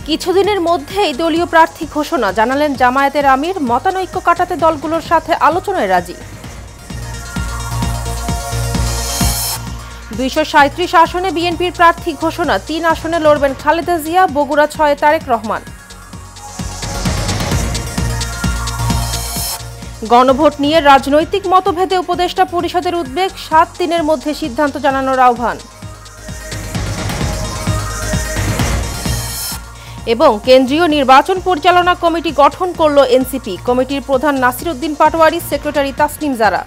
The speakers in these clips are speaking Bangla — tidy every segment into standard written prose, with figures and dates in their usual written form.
কিছুদিনের মধ্যেই দলীয় প্রার্থী ঘোষণা, জানালেন জামায়াতের আমির। মতানৈক্য কাটাতে দলগুলোর সাথে আলোচনায় রাজি। 237 আসনে বিএনপির প্রার্থী ঘোষণা, 3 আসনে লড়বেন খালেদা জিয়া, বগুড়া 6 তারেক রহমান। গণভোট নিয়ে রাজনৈতিক মতভেদে উপদেষ্টা পরিষদের উদ্বেগ, 7 দিনের মধ্যে সিদ্ধান্ত জানানোর আহ্বান। এবং কেন্দ্রীয় নির্বাচন পরিচালনা কমিটি গঠন করল এনসিপি। কমিটির প্রধান নাসির উদ্দিন পাটোয়ারি, সেক্রেটারি তাসনিম জারা।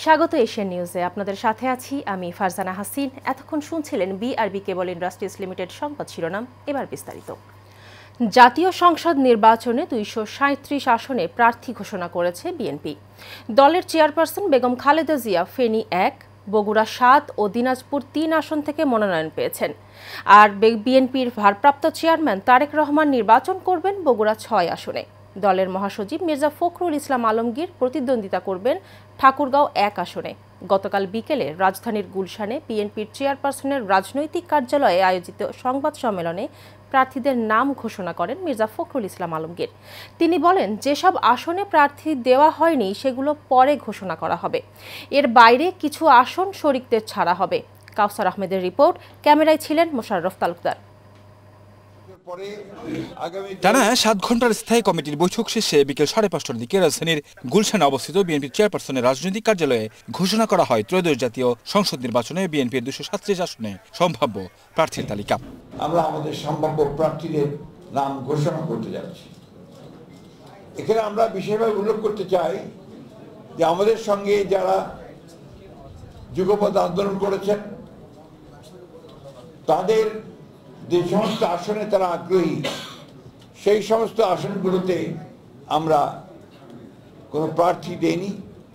স্বাগত এশিয়ান নিউজে, আপনাদের সাথে আছি আমি ফারজানা হাসিন। এতক্ষণ শুনছিলেন বিআরবি কেবল ইন্ডাস্ট্রিজ লিমিটেড সংবাদ শিরোনাম। এবার বিস্তারিত। জাতীয় সংসদ নির্বাচনে 237 আসনে প্রার্থী ঘোষণা করেছে বিএনপি। দলের চেয়ারপারসন বেগম খালেদা জিয়া ফেনী 1, বগুড়া 7 ও দিনাজপুর 3 আসন থেকে মনোনয়ন পেয়েছেন। আর বিএনপির ভারপ্রাপ্ত চেয়ারম্যান তারেক রহমান নির্বাচন করবেন বগুড়া 6 আসনে। দলের মহাসচিব মির্জা ফখরুল ইসলাম আলমগীর প্রতিদ্বন্দ্বিতা করবেন ঠাকুরগাঁও 1 আসনে। গতকাল বিকেলে রাজধানীর গুলশানে বিএনপির চেয়ারপারসনের রাজনৈতিক কার্যালয়ে আয়োজিত সংবাদ সম্মেলনে প্রার্থীদের নাম ঘোষণা করেন মির্জা ফখরুল ইসলাম আলমগীর। তিনি বলেন, যেসব আসনে প্রার্থী দেওয়া হয়নি সেগুলো পরে ঘোষণা করা হবে। এর বাইরে কিছু আসন শরিকদের ছাড়া হবে। কাউসার আহমেদের রিপোর্ট, ক্যামেরায় ছিলেন মোশাররফ তালুকদার। টানা 7 ঘন্টার স্থায়ী কমিটির বৈঠক শেষে বিকেল 5:30টার দিকে রাজধানীর গুলশানে অবস্থিত বিএনপির চেয়ারপারসনের রাজনৈতিক কার্যালয়ে ঘোষণা করা হয় ত্রয়োদশ জাতীয় সংসদ নির্বাচনে বিএনপির 237 আসনে সম্ভাব্য প্রার্থীর তালিকা। আমরা আমাদের সম্ভাব্য প্রার্থীদের নাম ঘোষণা করতে যাচ্ছি। এখানে আমরা বিশেষভাবে উল্লেখ করতে চাই যে আমাদের সঙ্গে যারা যুগপৎ আন্দোলন করেছেন তাদের যে সমস্ত আসনে তারা আগ্রহী, সেই সমস্ত আসনগুলোতে আমরা কোনো প্রার্থী দেইনি।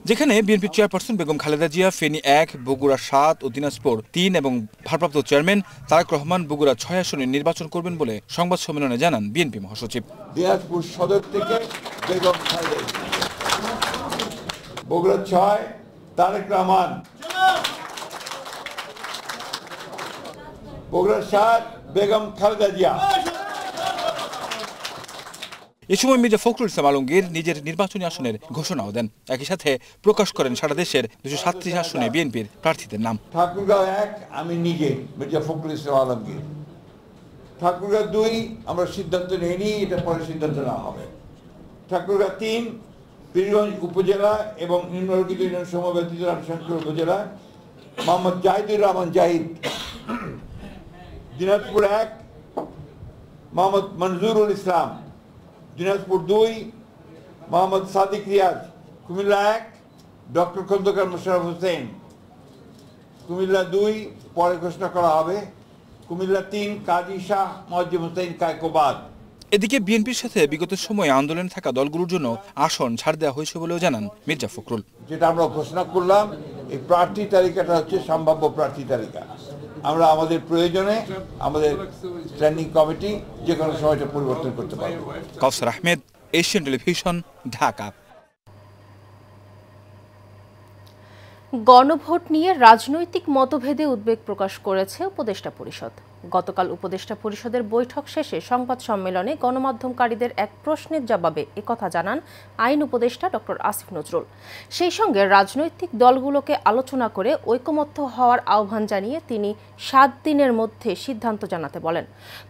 যেখানে বিএনপির চেয়ারপারসন বেগম খালেদা জিয়া ফেনী 1, বগুড়া 7 ও দিনাজপুর 3 এবং ভারপ্রাপ্ত চেয়ারম্যান তারেক রহমান বগুড়া 6 আসনে নির্বাচন করবেন বলে সংবাদ সম্মেলনে জানান বিএনপি মহাসচিব। দিনাজপুর সদর থেকে বেগম খালেদা, বগুড়া 6 তারেক রহমান, বগুড়া 7 বেগম খালেদা জিয়া। এ সময় মির্জা ফখরুল ইসলাম আলমগীর নিজের নির্বাচনী আসনের ঘোষণাও দেন। একই সাথে প্রকাশ করেন সারা দেশের 237 আসনে বিএনপির প্রার্থীদের নাম। ঠাকুরগাঁও 1 আমি নিজে মির্জা ফখরুল ইসলাম আলমগীর। ঠাকুরগাঁও 2 আমরা সিদ্ধান্ত নেইনি, এটা পরে সিদ্ধান্ত নেওয়া হবে। ঠাকুরগাঁও 3 পীরগঞ্জ উপজেলা এবং নিম্নলিখিত ইউনিয়ন সমূহ ব্যতীত রাজশাহী উপজেলা মোহাম্মদ জাহিদুর রহমান জাহিদ। দিনাজপুর 1 মোহাম্মদ মনজুরুল ইসলাম। দিনাজপুর 2 মোহাম্মদ সাদিক রিয়াজ। কুমিল্লা 1 ডক্টর খন্দকার মোশাররফ হোসেন। কুমিল্লা 2 পরে ঘোষণা করা হবে। কুমিল্লা 3 কাজী শাহ মুয়াজ্জম হোসেন কায়কোবাদ। এদিকে বিএনপির সাথে বিগত সময়ে আন্দোলনে থাকা দলগুলোর জন্য আসন ছাড় দেওয়া হয়েছে বলেও জানান মির্জা ফখরুল। যেটা আমরা ঘোষণা করলাম, এই প্রার্থী তালিকাটা হচ্ছে সম্ভাব্য প্রার্থী তালিকা। আমরা আমাদের প্রয়োজনে আমাদের স্ট্যান্ডিং কমিটি যে কোনো সময়টা পরিবর্তন করতে পারব। কাউসার আহমেদ, এশিয়ান টেলিভিশন, ঢাকা। গণভোট নিয়ে রাজনৈতিক মতভেদে উদ্বেগ প্রকাশ করেছে উপদেষ্টা পরিষদ। গতকাল উপদেষ্টা পরিষদের বৈঠক শেষে সংবাদ সম্মেলনে গণমাধ্যমকারীদের এক প্রশ্নের জবাবে একথা জানান আইন উপদেষ্টা ডক্টর আসিফ নজরুল। সেই সঙ্গে রাজনৈতিক দলগুলোকে আলোচনা করে ঐকমত্য হওয়ার আহ্বান জানিয়ে তিনি 7 দিনের মধ্যে সিদ্ধান্ত জানাতে বলেন।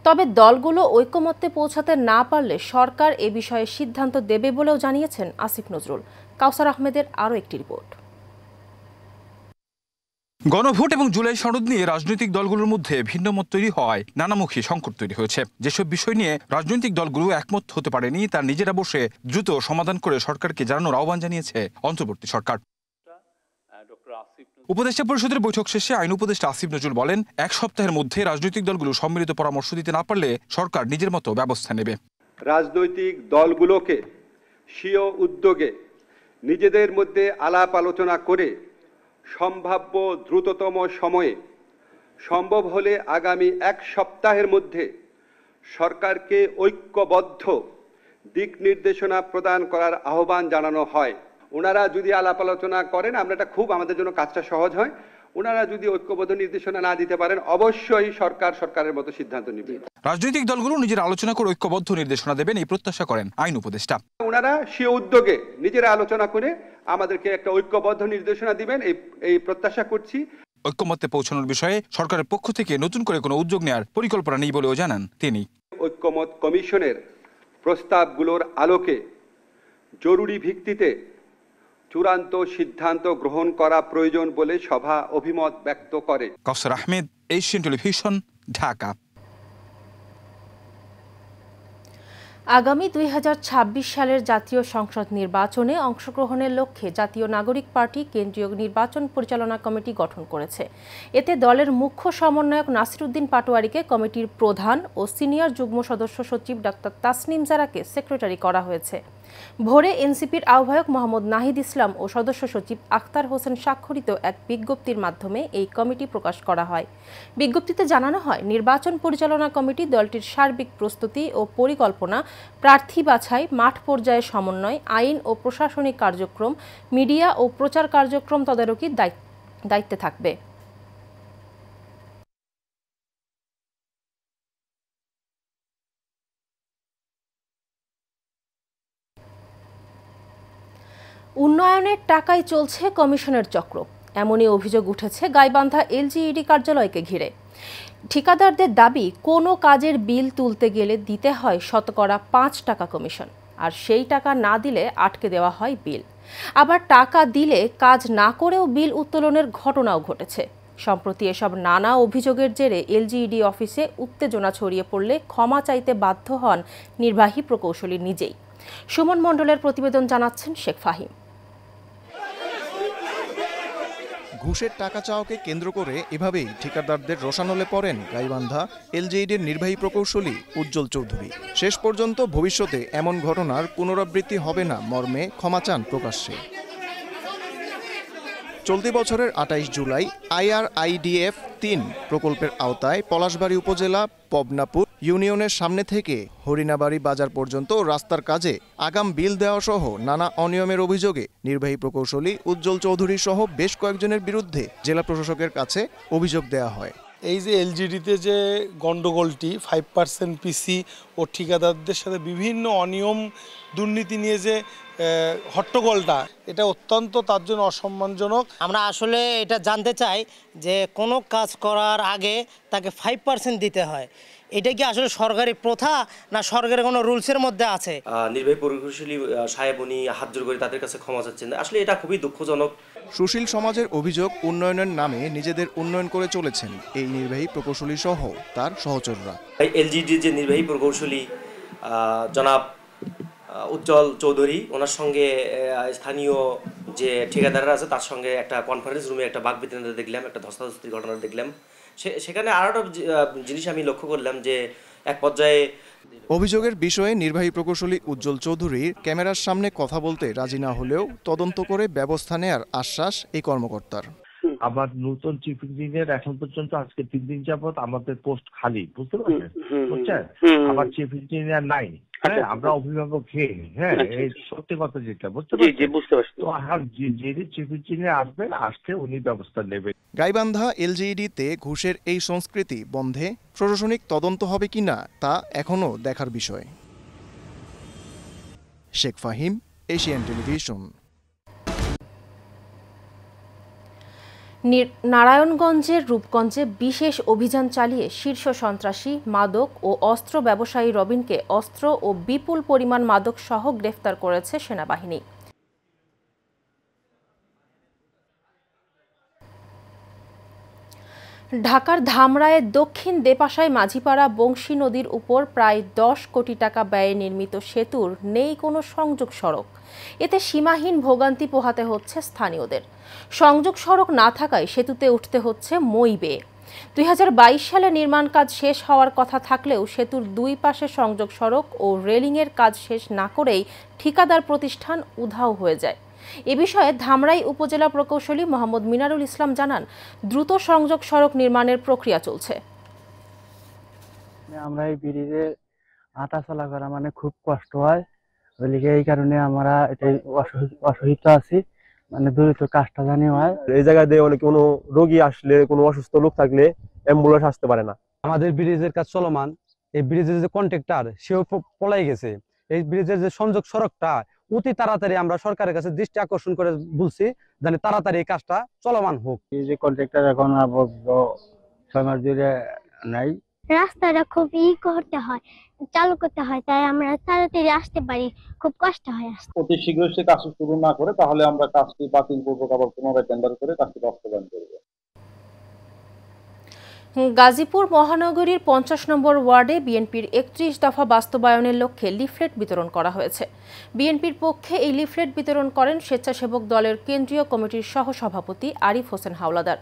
তবে দলগুলো ঐকমত্যে পৌঁছাতে না পারলে সরকার এ বিষয়ে সিদ্ধান্ত দেবে বলেও জানিয়েছেন আসিফ নজরুল। কাউসার আহমেদের আরও একটি রিপোর্ট। গণভোট এবং জুলাই সনদ নিয়ে রাজনৈতিক দলগুলোর মধ্যে ভিন্ন মত তৈরি হওয়ায় নানামুখী সংকট তৈরি হয়েছে। যেসব বিষয় নিয়ে রাজনৈতিক দলগুলো একমত হতে পারেনি তার নিজেরা বসে দ্রুত সমাধান করে সরকারকে জানানোর আহ্বান জানিয়েছে অন্তর্বর্তী সরকার। উপদেষ্টা পরিষদের বৈঠক শেষে আইন উপদেষ্টা আসিফ নজরুল বলেন, 1 সপ্তাহের মধ্যে রাজনৈতিক দলগুলো সম্মিলিত পরামর্শ দিতে না পারলে সরকার নিজের মতো ব্যবস্থা নেবে। রাজনৈতিক দলগুলোকে স্বীয় উদ্যোগে নিজেদের মধ্যে আলাপ আলোচনা করে সম্ভাব্য দ্রুততম সময়ে, সম্ভব হলে আগামী 1 সপ্তাহের মধ্যে সরকারকে ঐক্যবদ্ধ দিক নির্দেশনা প্রদান করার আহ্বান জানানো হয়। ওনারা যদি আলাপ আলোচনা করেন, আমরা এটা খুব আমাদের জন্য কাজটা সহজ হয়। ওনারা যদি ঐক্যবদ্ধ নির্দেশনা না দিতে পারেন, অবশ্যই সরকারের মতো সিদ্ধান্ত নেবে। রাজনৈতিক দলগুলো নিজের আলোচনা করে ঐক্যবদ্ধ নির্দেশনা দেবেন এই প্রত্যাশা করেন আইন উপদেষ্টা। ওনারা স্বীয় উদ্যোগে নিজেরা আলোচনা করে আমাদেরকে একটা ঐক্যবদ্ধ নির্দেশনা দিবেন এই প্রত্যাশা করছি। ঐক্যমত্যে পৌঁছানোর বিষয়ে সরকারের পক্ষ থেকে নতুন করে কোনো উদ্যোগ নেওয়ার পরিকল্পনা নেই বলেও জানান তিনি। ঐক্যমত কমিশনের প্রস্তাবগুলোর আলোকে জরুরি ভিত্তিতে চূড়ান্ত সিদ্ধান্ত গ্রহণ করা প্রয়োজন বলে সভা অভিমত ব্যক্ত করে। কাউসার আহমেদ, এশিয়ান টেলিভিশন, ঢাকা। আগামী 2026 সালের জাতীয় সংসদ নির্বাচনে অংশগ্রহণের লক্ষ্যে জাতীয় নাগরিক পার্টি কেন্দ্রীয় নির্বাচন পরিচালনা কমিটি গঠন করেছে। এতে দলের মুখ্য সমন্বয়ক নাসির উদ্দিন পাটোয়ারীকে কমিটির প্রধান ও সিনিয়র যুগ্ম সদস্য সচিব ডাক্তার তাসনিম জারাকে সেক্রেটারি করা হয়েছে। ভোরে এনসিপির আহ্বায়ক মোহাম্মদ নাহিদ ইসলাম ও সদস্য সচিব আখতার হোসেন স্বাক্ষরিত এক বিজ্ঞপ্তির মাধ্যমে এই কমিটি প্রকাশ করা হয়। বিজ্ঞপ্তিতে জানানো হয়, নির্বাচন পরিচালনা কমিটি দলটির সার্বিক প্রস্তুতি ও পরিকল্পনা, প্রার্থী বাছাই, মাঠ পর্যায়ে সমন্বয়, আইন ও প্রশাসনিক কার্যক্রম, মিডিয়া ও প্রচার কার্যক্রম তদারকির দায়িত্বে থাকবে। উন্নয়নের টাকায় চলছে কমিশনের চক্র, এমনই অভিযোগ উঠেছে গাইবান্ধা এলজিইডি কার্যালয়কে ঘিরে। ঠিকাদারদের দাবি, কোনো কাজের বিল তুলতে গেলে দিতে হয় শতকরা 5 টাকা কমিশন, আর সেই টাকা না দিলে আটকে দেওয়া হয় বিল। আবার টাকা দিলে কাজ না করেও বিল উত্তোলনের ঘটনাও ঘটেছে। সম্প্রতি এসব নানা অভিযোগের জেরে এলজিইডি অফিসে উত্তেজনা ছড়িয়ে পড়লে ক্ষমা চাইতে বাধ্য হন নির্বাহী প্রকৌশলী নিজেই। সুমন মণ্ডলের প্রতিবেদন জানাচ্ছেন শেখ ফাহিম। ঘুষের টাকা চাওয়াকে কেন্দ্র করে এভাবেই ঠিকাদারদের রোষানলে পড়েন গাইবান্ধা এলজিইডির নির্বাহী প্রকৌশলী উজ্জ্বল চৌধুরী। শেষ পর্যন্ত ভবিষ্যতে এমন ঘটনার পুনরাবৃত্তি হবে না মর্মে ক্ষমা চান প্রকাশ্যে। চলতি বছরের 28 জুলাই IRIDF 3 প্রকল্পের আওতায় পলাশবাড়ী উপজেলা পবনাপুর ইউনিয়নের সামনে থেকে হরিণাবাড়ি বাজার পর্যন্ত রাস্তার কাজে আগাম বিল দেওয়া সহ নানা অনিয়মের অভিযোগে নির্বাহী প্রকৌশলী উজ্জ্বল চৌধুরী সহ বেশ কয়েকজনের বিরুদ্ধে জেলা প্রশাসকের কাছে অভিযোগ দেওয়া হয়। এই যে এলজিডিতে যে গন্ডগোলটি 5% পিসি ও ঠিকাদারদের সাথে বিভিন্ন অনিয়ম দুর্নীতি নিয়ে যে হট্টগোলটা, এটা অত্যন্ত তার জন্য অসম্মানজনক। আমরা আসলে এটা জানতে চাই যে কোনো কাজ করার আগে তাকে 5% দিতে হয়, এটা কি আসলে সরকারি প্রথা না সরকারের কোনো রুলসের মধ্যে আছে? নির্বাহী প্রকৌশলী সাহেব উনি হাত জোর করে তাদের কাছে ক্ষমা চাচ্ছেন, আসলে এটা খুবই দুঃখজনক। সুশীল সমাজের অভিযোগ, উন্নয়নের নামে নিজেদের উন্নয়ন করে চলেছেন এই নির্বাহী প্রকৌশলী সহ তার সহচররা। এলজিডির যে নির্বাহী প্রকৌশলী জনাব উজ্জ্বল চৌধুরী, ওনার সঙ্গে স্থানীয় যে ঠিকাদাররা আছে তার সঙ্গে একটা কনফারেন্স রুমে একটা বাকবিতণ্ডা দেখলাম, একটা ধস্তাধস্তির ঘটনা দেখলাম। সেখানে আরও একটা জিনিস আমি লক্ষ্য করলাম যে এক পর্যায়ে অভিযোগের বিষয়ে নির্বাহী প্রকৌশলী উজ্জ্বল চৌধুরীর ক্যামেরার সামনে কথা বলতে রাজি না হলেও তদন্ত করে ব্যবস্থা নেয়ার আশ্বাস এই কর্মকর্তার। আবার নতুন চিফ ইঞ্জিনিয়ার এখন পর্যন্ত আজকে 3 দিন যাবত আমাদের পোস্ট খালি, বুঝতে পারছেন? বুঝছেন, আবার চিফ ইঞ্জিনিয়ার নাই। হ্যাঁ, আমরা অভিভাবক খেয়ে হ্যাঁ, এই সত্যি কথা যেটা বুঝতে পারছি। তো আর যিনি চিফ ইঞ্জিনিয়ার আসবেন, আসতে উনি ব্যবস্থা নেবেন। গাইবান্ধা এলজিইডিতে ঘুষের এই সংস্কৃতি বন্ধে প্রশাসনিক তদন্ত হবে কিনা তা এখনো দেখার বিষয়। Sheikh Fahim, Asian television. নারায়ণগঞ্জের রূপগঞ্জে বিশেষ অভিযান চালিয়ে শীর্ষ সন্ত্রাসী, মাদক ও অস্ত্র ব্যবসায়ী রবিনকে অস্ত্র ও বিপুল পরিমাণ মাদক সহ গ্রেফতার করেছে সেনাবাহিনী। ঢাকার ধামরায়ের দক্ষিণ দেপাশায় মাঝিপাড়া বংশী নদীর উপর প্রায় 10 কোটি টাকা ব্যয়ে নির্মিত সেতুর নেই কোনো সংযোগ সড়ক। এতে সীমাহীন ভোগান্তি পোহাতে হচ্ছে স্থানীয়দের। সংযোগ সড়ক না থাকায় সেতুতে উঠতে হচ্ছে মই বেয়ে। 2022 সালে নির্মাণ কাজ শেষ হওয়ার কথা থাকলেও সেতুর 2 পাশে সংযোগ সড়ক ও রেলিংয়ের কাজ শেষ না করেই ঠিকাদার প্রতিষ্ঠান উধাও হয়ে যায়। এ বিষয়ে ধামরাই উপজেলা প্রকৌশলী মোহাম্মদ মিনারুল ইসলাম জানান, দ্রুত সংযোগ সড়ক নির্মাণের প্রক্রিয়া চলছে। আমরা এই ব্রিজে হাঁটা চলা করা মানে খুব কষ্ট হয়, ওইদিকে এই কারণে আমরা এটাই অসুবিধা আছি, মানে দ্রুত কাজটা জানি হয়। এই জায়গায় দিয়ে অনেক কোনো রোগী আসলে, কোনো অসুস্থ লোক থাকলে অ্যাম্বুলেন্স আসতে পারে না। আমাদের ব্রিজের কাজ চলমান, এই ব্রিজের যে কন্ট্রাক্টর সেও পলাই গেছে। এই ব্রিজের যে সংযোগ সড়কটা অতি তাড়াতাড়ি আমরা সরকারের কাছে দৃষ্টি আকর্ষণ করে বলছি, জানি তাড়াতাড়ি এই কাজটা চলমান হোক। এই যে কন্ট্রাক্টর এখন 6 মাস ধরে নাই, রাস্তাটা খুব করতে হয়, চালু করতে হয়, তাই আমরা তাড়াতাড়ি আসতে পারি, খুব কষ্ট হয় আসতে। অতি শীঘ্রই সে কাজ শুরু না করে তাহলে আমরা কাজটি বাতিল করবো, আবার পুনরায় টেন্ডার করে কাজটি বাস্তবায়ন করবো। গাজীপুর মহানগরীর 50 নম্বর ওয়ার্ডে বিএনপির 31 দফা বাস্তবায়নের লক্ষ্যে লিফলেট বিতরণ করা হয়েছে। বিএনপির পক্ষে এই লিফলেট বিতরণ করেন স্বেচ্ছাসেবক দলের কেন্দ্রীয় কমিটির সহসভাপতি আরিফ হোসেন হাওলাদার।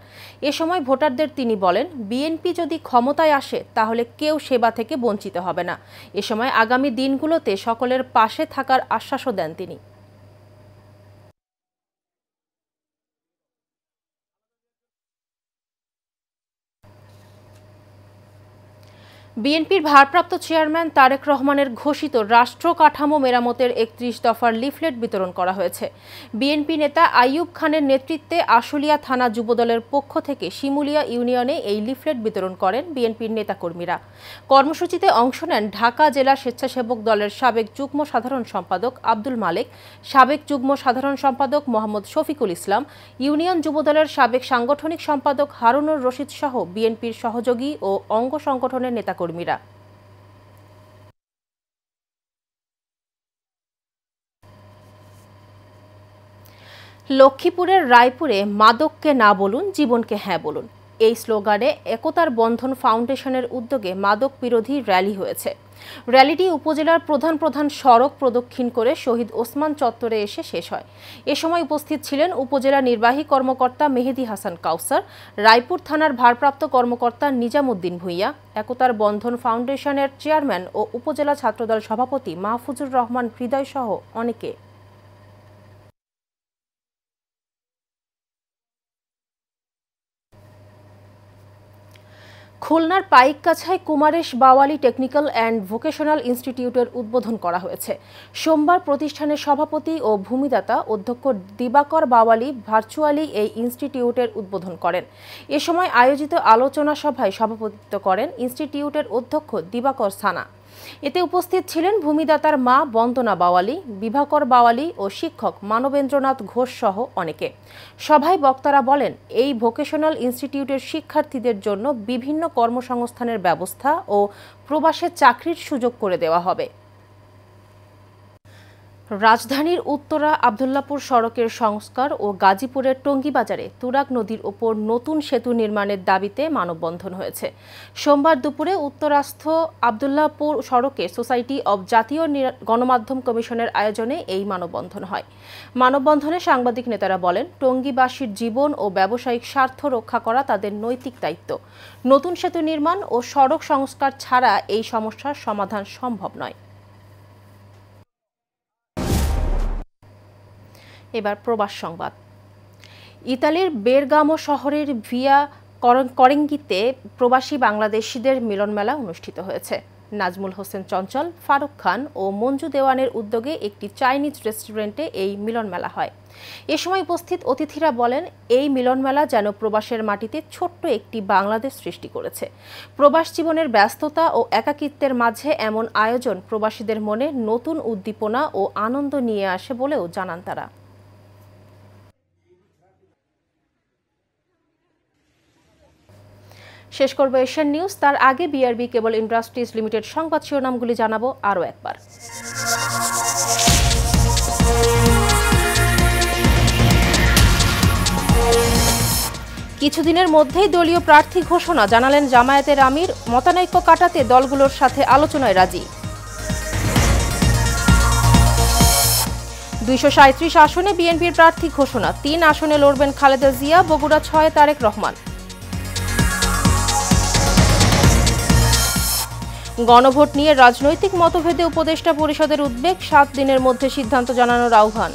এ সময় ভোটারদের তিনি বলেন, বিএনপি যদি ক্ষমতায় আসে তাহলে কেউ সেবা থেকে বঞ্চিত হবে না। এ সময় আগামী দিনগুলোতে সকলের পাশে থাকার আশ্বাসও দেন তিনি। বিএনপির ভারপ্রাপ্ত চেয়ারম্যান তারেক রহমানের ঘোষিত রাষ্ট্র কাঠামো মেরামতের 31 দফার লিফলেট বিতরণ করা হয়েছে। বিএনপি নেতা আইয়ুব খানের নেতৃত্বে আশুলিয়া থানা যুবদলের পক্ষ থেকে শিমুলিয়া ইউনিয়নে এই লিফলেট বিতরণ করেন বিএনপির নেতাকর্মীরা। কর্মসূচিতে অংশ নেন ঢাকা জেলা স্বেচ্ছাসেবক দলের সাবেক যুগ্ম সাধারণ সম্পাদক আব্দুল মালেক, সাবেক যুগ্ম সাধারণ সম্পাদক মোহাম্মদ শফিকুল ইসলাম, ইউনিয়ন যুবদলের সাবেক সাংগঠনিক সম্পাদক হারুনুর রশিদ সহ বিএনপির সহযোগী ও অঙ্গ সংগঠনের নেতা কর্মীরা। লক্ষ্মীপুরের রায়পুরে মাদককে না বলুন, জীবনকে হ্যাঁ বলুন, এই স্লোগানে একতার বন্ধন ফাউন্ডেশনের উদ্যোগে মাদক বিরোধী র্যালি হয়েছে। র্যালিটি উপজেলার প্রধান প্রধান সড়ক প্রদক্ষিণ করে শহীদ ওসমান চত্বরে এসে শেষ হয়। এ সময় উপস্থিত ছিলেন উপজেলা নির্বাহী কর্মকর্তা মেহেদি হাসান কাউসার, রায়পুর থানার ভারপ্রাপ্ত কর্মকর্তা নিজামুদ্দিন ভূঁইয়া, একতার বন্ধন ফাউন্ডেশনের চেয়ারম্যান ও উপজেলা ছাত্রদল সভাপতি মাহফুজুর রহমান হৃদয় সহ অনেকে। খুলনার পাইকগাছায় কুমারেশ বাওয়ালি টেকনিক্যাল অ্যান্ড ভোকেশনাল ইনস্টিটিউটের উদ্বোধন করা হয়েছে। সোমবার প্রতিষ্ঠানের সভাপতি ও ভূমিদাতা অধ্যক্ষ দিবাকর বাওয়ালি ভার্চুয়ালি এই ইনস্টিটিউটের উদ্বোধন করেন। এ সময় আয়োজিত আলোচনা সভায় সভাপতিত্ব করেন ইনস্টিটিউটের অধ্যক্ষ দিবাকর সানা। এতে উপস্থিত ছিলেন ভূমিদাতার মা বন্দনা বাওয়ালি, বিভাকর বাওয়ালি ও শিক্ষক মানবেন্দ্রনাথ ঘোষ সহ অনেকে। সভায় বক্তারা বলেন, এই ভোকেশনাল ইনস্টিটিউটের শিক্ষার্থীদের জন্য বিভিন্ন কর্মসংস্থানের ব্যবস্থা ও প্রবাসে চাকরির সুযোগ করে দেওয়া হবে। রাজধানীর উত্তরা আব্দুল্লাপুর সড়কের সংস্কার ও গাজীপুরের টঙ্গীবাজারে তুরাগ নদীর ওপর নতুন সেতু নির্মাণের দাবিতে মানববন্ধন হয়েছে। সোমবার দুপুরে উত্তরাস্থ আব্দুল্লাপুর সড়কে সোসাইটি অব জাতীয় গণমাধ্যম কমিশনের আয়োজনে এই মানববন্ধন হয়। মানববন্ধনে সাংবাদিক নেতারা বলেন, টঙ্গীবাসীর জীবন ও ব্যবসায়িক স্বার্থ রক্ষা করা তাদের নৈতিক দায়িত্ব। নতুন সেতু নির্মাণ ও সড়ক সংস্কার ছাড়া এই সমস্যার সমাধান সম্ভব নয়। এবার প্রবাস সংবাদ। ইতালির বেরগামো শহরের ভিয়া করেঙ্গিতে প্রবাসী বাংলাদেশিদের মিলনমেলা অনুষ্ঠিত হয়েছে। নাজমুল হোসেন চঞ্চল, ফারুক খান ও মঞ্জু দেওয়ানের উদ্যোগে একটি চাইনিজ রেস্টুরেন্টে এই মিলনমেলা হয়। এ সময় উপস্থিত অতিথিরা বলেন, এই মিলনমেলা যেন প্রবাসের মাটিতে ছোট্ট একটি বাংলাদেশ সৃষ্টি করেছে। প্রবাস জীবনের ব্যস্ততা ও একাকিত্বের মাঝে এমন আয়োজন প্রবাসীদের মনে নতুন উদ্দীপনা ও আনন্দ নিয়ে আসে বলেও জানান তারা। শেষ করব এশিয়ান নিউজ, তার আগে বিআরবি কেবল ইন্ডাস্ট্রিজ লিমিটেড সংবাদ শিরোনামগুলি জানাবো আরও একবার। কিছুদিনের মধ্যেই দলীয় প্রার্থী ঘোষণা, জানালেন জামায়াতের আমির। মতানৈক্য কাটাতে দলগুলোর সাথে আলোচনায় রাজি। 237 আসনে বিএনপির প্রার্থী ঘোষণা, 3 আসনে লড়বেন খালেদা জিয়া, বগুড়া 6 তারেক রহমান। গণভোট নিয়ে রাজনৈতিক মতভেদে উপদেষ্টা পরিষদের উদ্বেগ, 7 দিনের মধ্যে সিদ্ধান্ত জানানোর আহ্বান।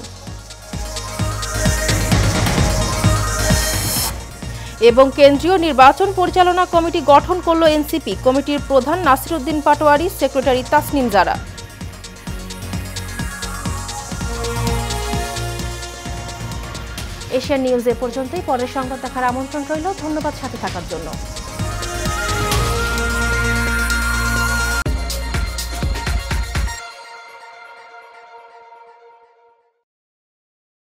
এবং কেন্দ্রীয় নির্বাচন পরিচালনা কমিটি গঠন করল এনসিপি। কমিটির প্রধান নাসিরউদ্দিন পাটোয়ারি, সেক্রেটারি তাসনিম জারা। এশিয়ান নিউজ এ পর্যন্তই। পরের সংবাদ দেখার আমন্ত্রণ রইল। ধন্যবাদ সাথে থাকার জন্য।